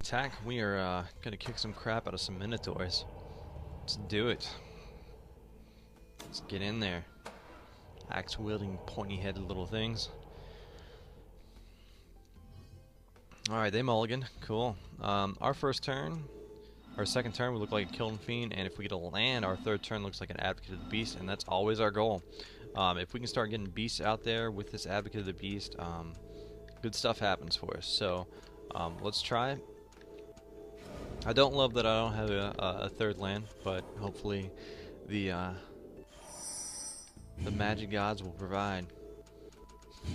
Attack, we are gonna kick some crap out of some Minotaurs. Let's do it. Let's get in there. Axe wielding, pointy headed little things. Alright, they mulligan. Cool. Our first turn, our second turn, we look like a Killing Fiend, and if we get a land, our third turn looks like an Advocate of the Beast, and that's always our goal. If we can start getting beasts out there with this Advocate of the Beast, good stuff happens for us. So, let's try it. I don't love that I don't have a third land, but hopefully the magic gods will provide.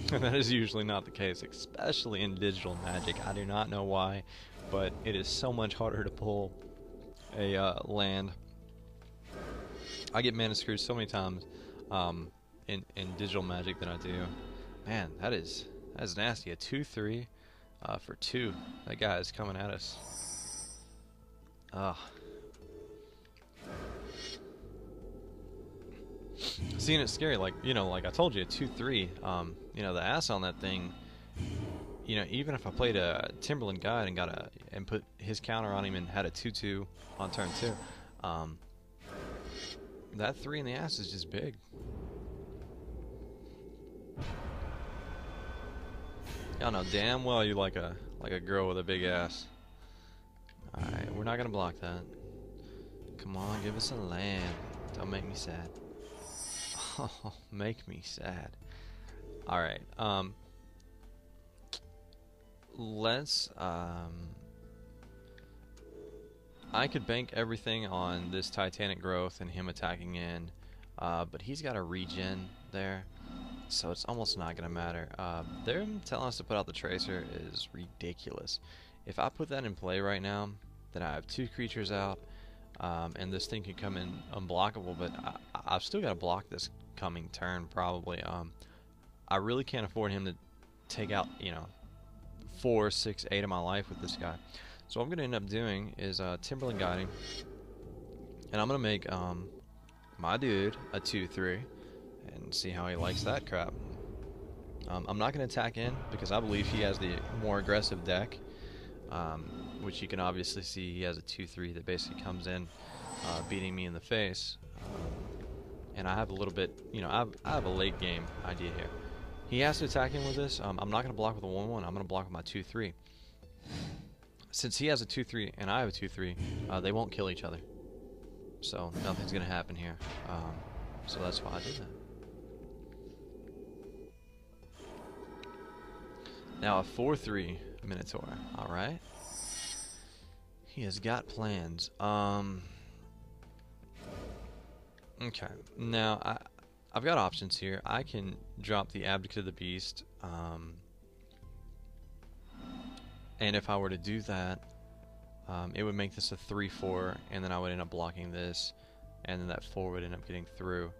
That is usually not the case, especially in digital Magic. I do not know why, but it is so much harder to pull a land. I get mana screwed so many times in digital Magic than I do. Man, that is nasty. A 2/3 for 2. That guy is coming at us. Seeing it scary, like, you know, like I told you, a 2/3, you know, the ass on that thing, you know, even if I played a Timberland guide and put his counter on him and had a 2/2 on turn 2, that 3 in the ass is just big. Y'all know damn well you like a girl with a big ass. Alright, we're not gonna block that. Come on, give us a land. Don't make me sad. Oh, make me sad. Alright, let's, I could bank everything on this Titanic growth and him attacking in, but he's got a regen there, so it's almost not gonna matter. Them telling us to put out the Tracer is ridiculous. If I put that in play right now, then I have 2 creatures out, and this thing can come in unblockable, but I've still got to block this coming turn, probably. I really can't afford him to take out, you know, 4, 6, 8 of my life with this guy. So what I'm going to end up doing is Timberland guiding, and I'm going to make my dude a 2/3, and see how he likes that crap. I'm not going to attack in, because I believe he has the more aggressive deck. Which you can obviously see he has a 2/3 that basically comes in beating me in the face, and I have a little bit, you know, I have a late game idea here. He has to attack in with this. I'm not going to block with a 1/1. I'm going to block with my 2/3. Since he has a 2/3 and I have a 2/3, they won't kill each other, so nothing's going to happen here. So that's why I did that. Now a 4/3 Minotaur. All right. He has got plans. Okay. Now I've got options here. I can drop the Advocate of the Beast, and if I were to do that, it would make this a 3/4, and then I would end up blocking this, and then that 4 would end up getting through,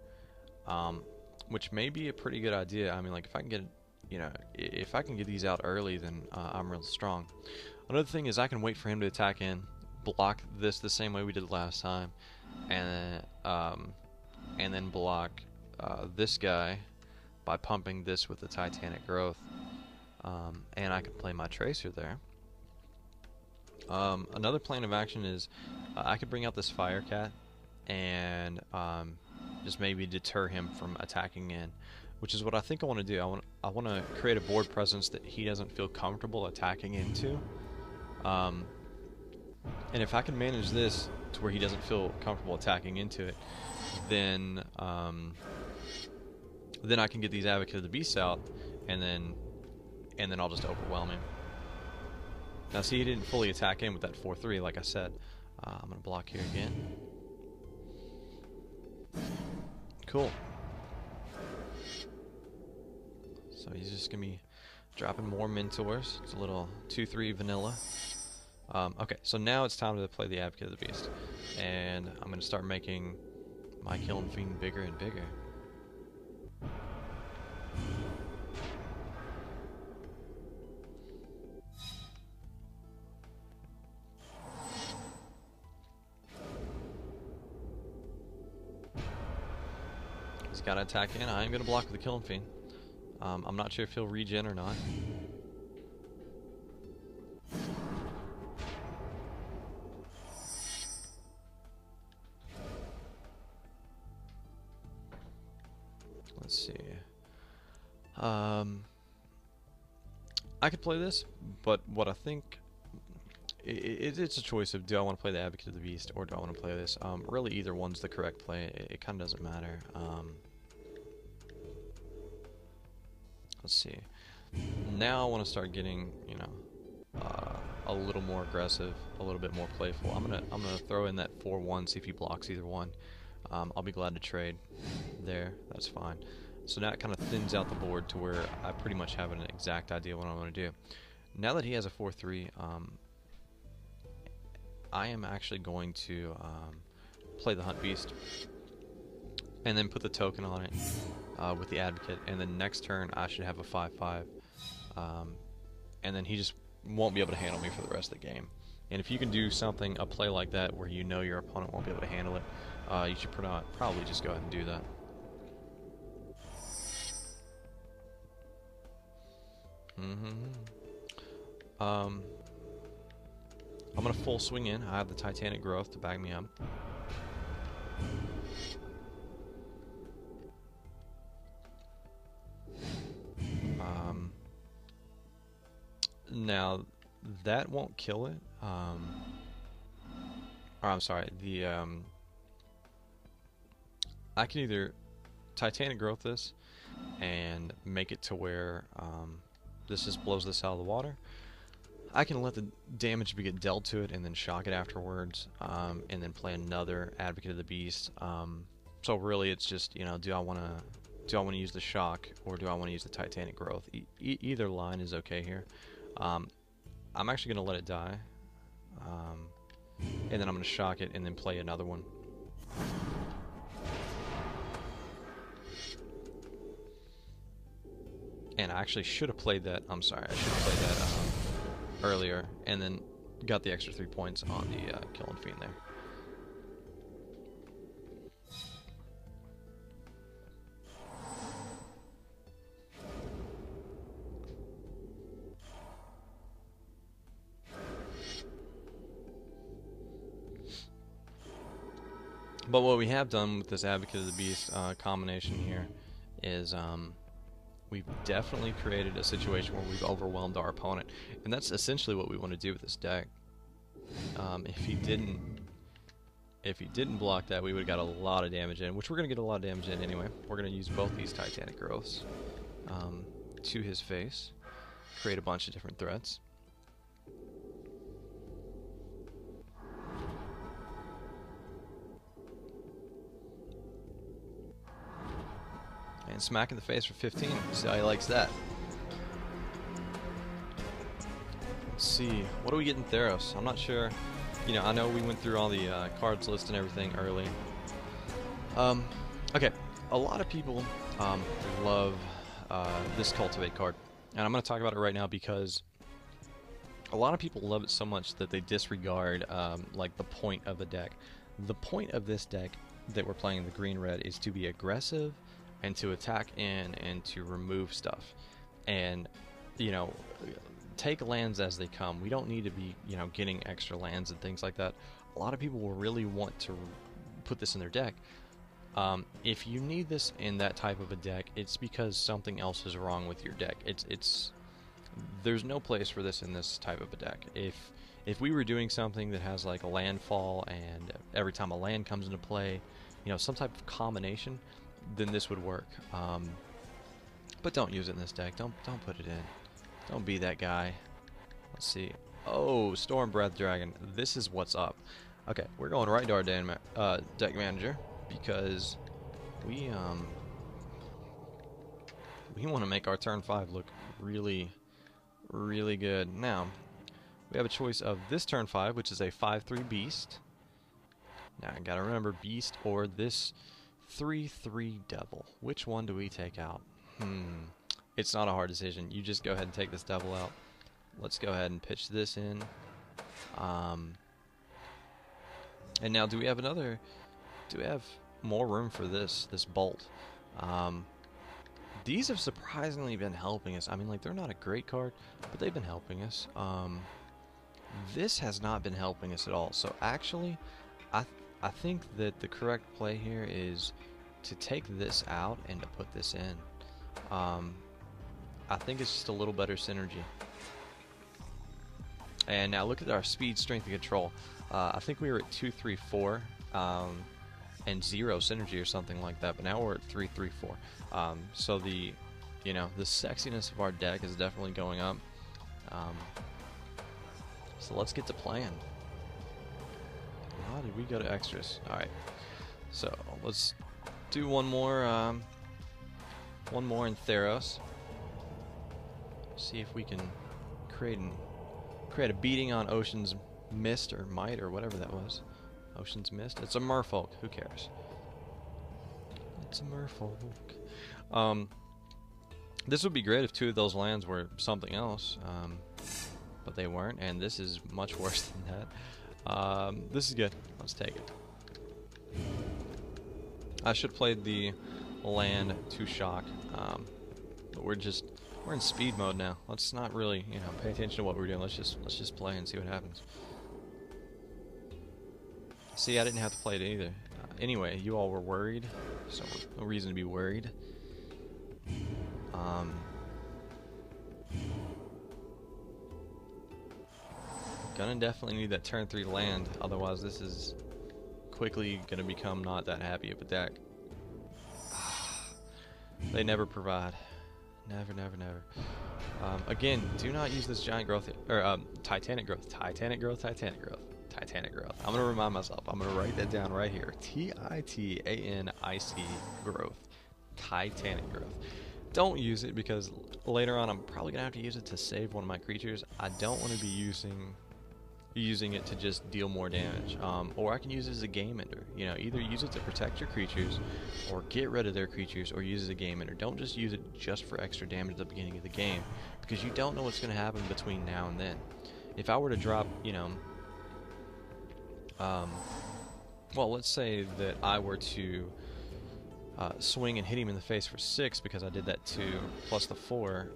which may be a pretty good idea. I mean, like, if I can get, you know, if I can get these out early, then I'm real strong. Another thing is I can wait for him to attack in, block this the same way we did last time, and then block this guy by pumping this with the Titanic growth, and I can play my Tracer there. Another plan of action is I could bring out this Fire Cat and just maybe deter him from attacking in, which is what I think I want to do. I want to create a board presence that he doesn't feel comfortable attacking into. And if I can manage this to where he doesn't feel comfortable attacking into it, then I can get these Advocate of the Beast out, and then I'll just overwhelm him. Now see, he didn't fully attack in with that 4/3, like I said. I'm gonna block here again. Cool. So he's just gonna be dropping more Minotaurs. It's a little 2/3 vanilla. Okay, so now it's time to play the Advocate of the Beast, and I'm going to start making my Killing Fiend bigger and bigger. He's got to attack in. I am going to block with the Killing Fiend. I'm not sure if he'll regen or not. Let's see. I could play this, but what I think it's a choice of, do I want to play the Advocate of the Beast or do I want to play this? Really, either one's the correct play. It kind of doesn't matter. Let's see. Now I want to start getting, you know, a little more aggressive, a little bit more playful. I'm gonna throw in that 4-1, see if he blocks either one. I'll be glad to trade there. That's fine. So now it kind of thins out the board to where I pretty much have an exact idea what I want to do. Now that he has a 4-3, I am actually going to play the Hunt Beast and then put the token on it with the Advocate, and then next turn I should have a 5-5, and then he just won't be able to handle me for the rest of the game. And if you can do something, a play like that, where you know your opponent won't be able to handle it, you should probably just go ahead and do that. I'm gonna full swing in. I have the Titanic Growth to back me up. Now that won't kill it. Or I'm sorry. I can either Titanic Growth this and make it to where this just blows this out of the water. I can let the damage get dealt to it and then shock it afterwards, and then play another Advocate of the Beast. So really, it's just, you know, do I want to use the shock or do I want to use the Titanic Growth? Either line is okay here. I'm actually going to let it die, and then I'm going to shock it and then play another one. And I actually should have played that. I'm sorry, I should have played that earlier, and then got the extra 3 points on the Killing Fiend there. But what we have done with this Advocate of the Beast combination here is we've definitely created a situation where we've overwhelmed our opponent, and that's essentially what we want to do with this deck. If he didn't block that, we would have got a lot of damage in, which we're going to get a lot of damage in anyway. We're going to use both these Titanic Growths to his face, create a bunch of different threats. And smack in the face for 15. See how he likes that. Let's see. What do we get in Theros? I'm not sure. You know, I know we went through all the cards list and everything early. Okay. A lot of people love this Cultivate card. And I'm going to talk about it right now because a lot of people love it so much that they disregard like the point of the deck. The point of this deck that we're playing, the green-red, is to be aggressive and to attack in and to remove stuff, and you know, take lands as they come. We don't need to be, you know, getting extra lands and things like that. A lot of people will really want to put this in their deck. If you need this in that type of a deck, it's because something else is wrong with your deck. There's no place for this in this type of a deck. If we were doing something that has like a landfall and every time a land comes into play, you know, some type of combination, then this would work. But don't use it in this deck. Don't put it in. Don't be that guy. Let's see. Oh, Storm Breath Dragon. This is what's up. Okay, we're going right to our deck manager because we want to make our turn 5 look really, really good. Now, we have a choice of this turn 5, which is a 5/3 Beast. Now, I gotta remember Beast or this 3/3 Devil. Which one do we take out? It's not a hard decision. You just go ahead and take this Devil out. Let's go ahead and pitch this in. And now, do we have more room for this Bolt? These have surprisingly been helping us. I mean, like, they're not a great card, but they've been helping us. This has not been helping us at all. So actually, I think that the correct play here is to take this out and to put this in. I think it's just a little better synergy. And now look at our speed, strength, and control. I think we were at 2, 3, 4, and 0 synergy or something like that. But now we're at 3, 3, 4. So the, you know, the sexiness of our deck is definitely going up. So let's get to playing. How did we go to extras? All right. So let's do one more in Theros. See if we can create a beating on Ocean's Mist or Might or whatever that was. Ocean's Mist. It's a Merfolk. Who cares? It's a Merfolk. This would be great if 2 of those lands were something else, but they weren't, and this is much worse than that. This is good. Let's take it. I should have played the land to shock, but we're in speed mode now. Let's not really, you know, pay attention to what we're doing. Let's just play and see what happens. See, I didn't have to play it either. Anyway, you all were worried, so no reason to be worried. Gonna definitely need that turn 3 land, otherwise this is quickly gonna become not that happy of a deck. They never provide. Never, never, never. Again, do not use this giant growth, or Titanic growth. Titanic growth, Titanic growth. Titanic growth. I'm going to remind myself. I'm going to write that down right here. Titanic growth. Titanic growth. Don't use it because later on I'm probably going to have to use it to save one of my creatures. I don't want to be using it to just deal more damage. Or I can use it as a game ender. You know, either use it to protect your creatures or get rid of their creatures or use it as a game ender. Don't just use it just for extra damage at the beginning of the game because you don't know what's going to happen between now and then. If I were to drop, you know, well, let's say that I were to swing and hit him in the face for 6 because I did that 2 plus the 4,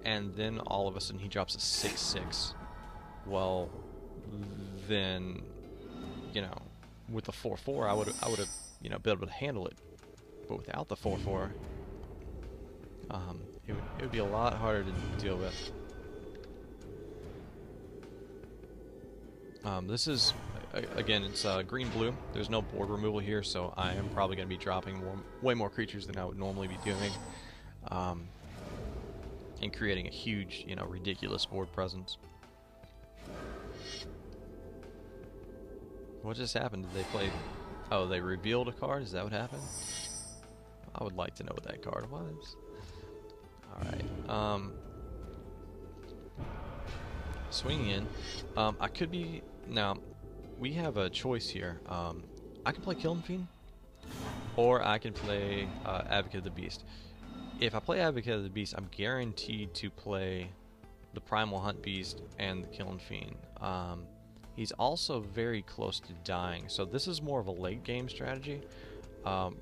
and then all of a sudden he drops a 6/6. Well, then, you know, with the 4/4, I would have, you know, been able to handle it. But without the 4/4, it would be a lot harder to deal with. This is, again, it's green-blue. There's no board removal here, so I am probably going to be dropping way more creatures than I would normally be doing, and creating a huge, you know, ridiculous board presence. What just happened? Did they play... Oh, they revealed a card? Is that what happened? I would like to know what that card was. Alright. Swinging in. I could be... Now, we have a choice here. I can play Killing Fiend, or I can play Advocate of the Beast. If I play Advocate of the Beast, I'm guaranteed to play the Primal Hunt Beast and the Killing Fiend. He's also very close to dying, so this is more of a late game strategy. Oh,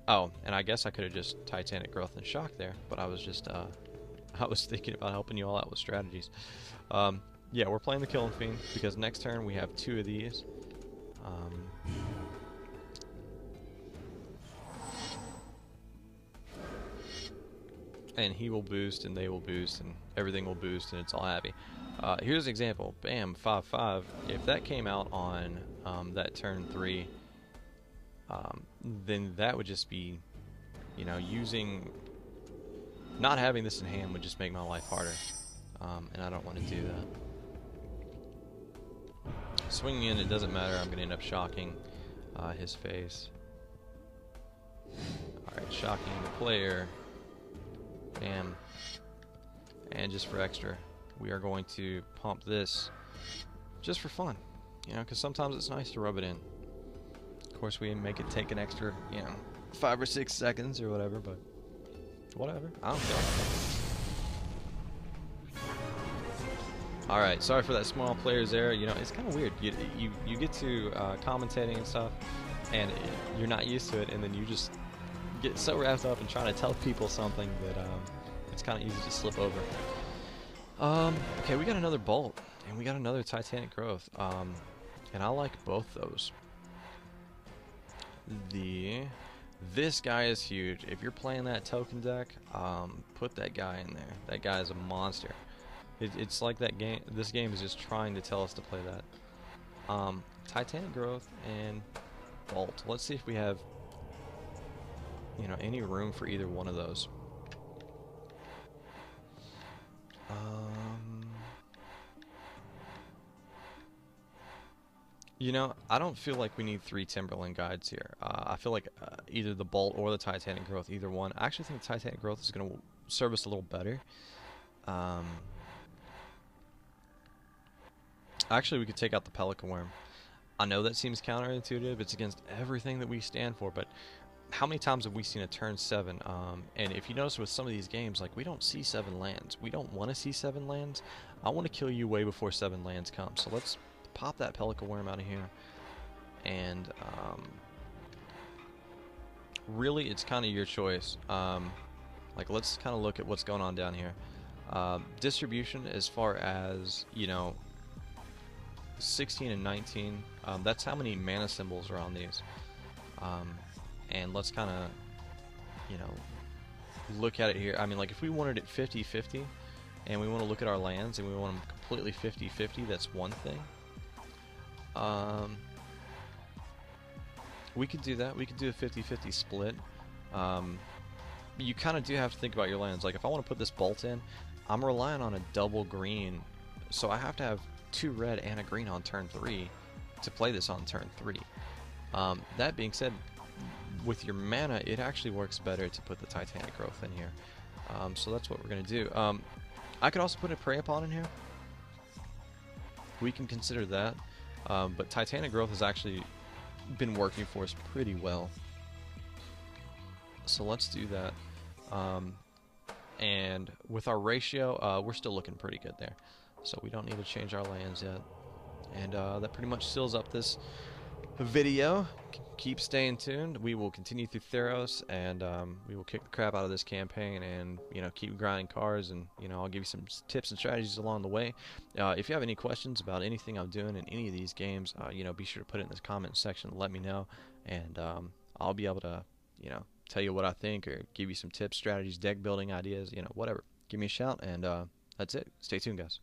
and I guess I could have just Titanic Growth and Shock there, but I was just I was thinking about helping you all out with strategies. Yeah, we're playing the Killing Fiend because next turn we have 2 of these. And he will boost, and they will boost, and everything will boost, and it's all happy. Here's an example. Bam, 5/5. If that came out on that turn 3, then that would just be, you know, not having this in hand would just make my life harder, and I don't want to do that. Swinging in, it doesn't matter. I'm going to end up shocking his face. Alright, shocking the player. Bam. And just for extra, we are going to pump this just for fun. You know, because sometimes it's nice to rub it in. Of course, we make it take an extra, you know, 5 or 6 seconds or whatever, but whatever. I don't care. Alright, sorry for that small player's error. You know, it's kind of weird. You get to commentating and stuff, and you're not used to it, and then you just get so wrapped up in trying to tell people something that it's kind of easy to slip over. Okay, we got another Bolt, and we got another Titanic Growth, and I like both those. The This guy is huge. If you're playing that token deck, put that guy in there. That guy is a monster. It's like that game. This game is just trying to tell us to play that. Titanic Growth and Bolt. Let's see if we have, you know, any room for either one of those. You know, I don't feel like we need 3 Timberland guides here. I feel like either the Bolt or the Titanic Growth, either one. I actually think the Titanic Growth is going to serve us a little better. Actually, we could take out the Pelican Worm. I know that seems counterintuitive. It's against everything that we stand for, but how many times have we seen a turn 7? And if you notice with some of these games, like, we don't see 7 lands. We don't want to see 7 lands. I want to kill you way before 7 lands come. So let's pop that Pelican Worm out of here. And really, it's kind of your choice. Like, let's kind of look at what's going on down here. Distribution as far as, you know, 16 and 19, that's how many mana symbols are on these. And let's kind of, you know, look at it here. I mean, like, if we wanted it 50-50 and we want to look at our lands and we want them completely 50-50, that's one thing. We could do that. We could do a 50-50 split. You kind of do have to think about your lands. Like, if I want to put this Bolt in, I'm relying on a double green, so I have to have 2 red and a green on turn 3 to play this on turn 3. That being said, with your mana, it actually works better to put the Titanic Growth in here. So that's what we're going to do. I could also put a Prey Upon in here. We can consider that. But Titanic Growth has actually been working for us pretty well. So let's do that. And with our ratio, we're still looking pretty good there. So we don't need to change our lands yet. And that pretty much seals up this video. Keep staying tuned. We will continue through Theros, and we will kick the crap out of this campaign, and, you know, keep grinding cards, and, you know, I'll give you some tips and strategies along the way. If you have any questions about anything I'm doing in any of these games, you know, be sure to put it in the comment section and let me know, and I'll be able to, you know, tell you what I think, or give you some tips, strategies, deck building ideas, you know, whatever. Give me a shout, and that's it. Stay tuned, guys.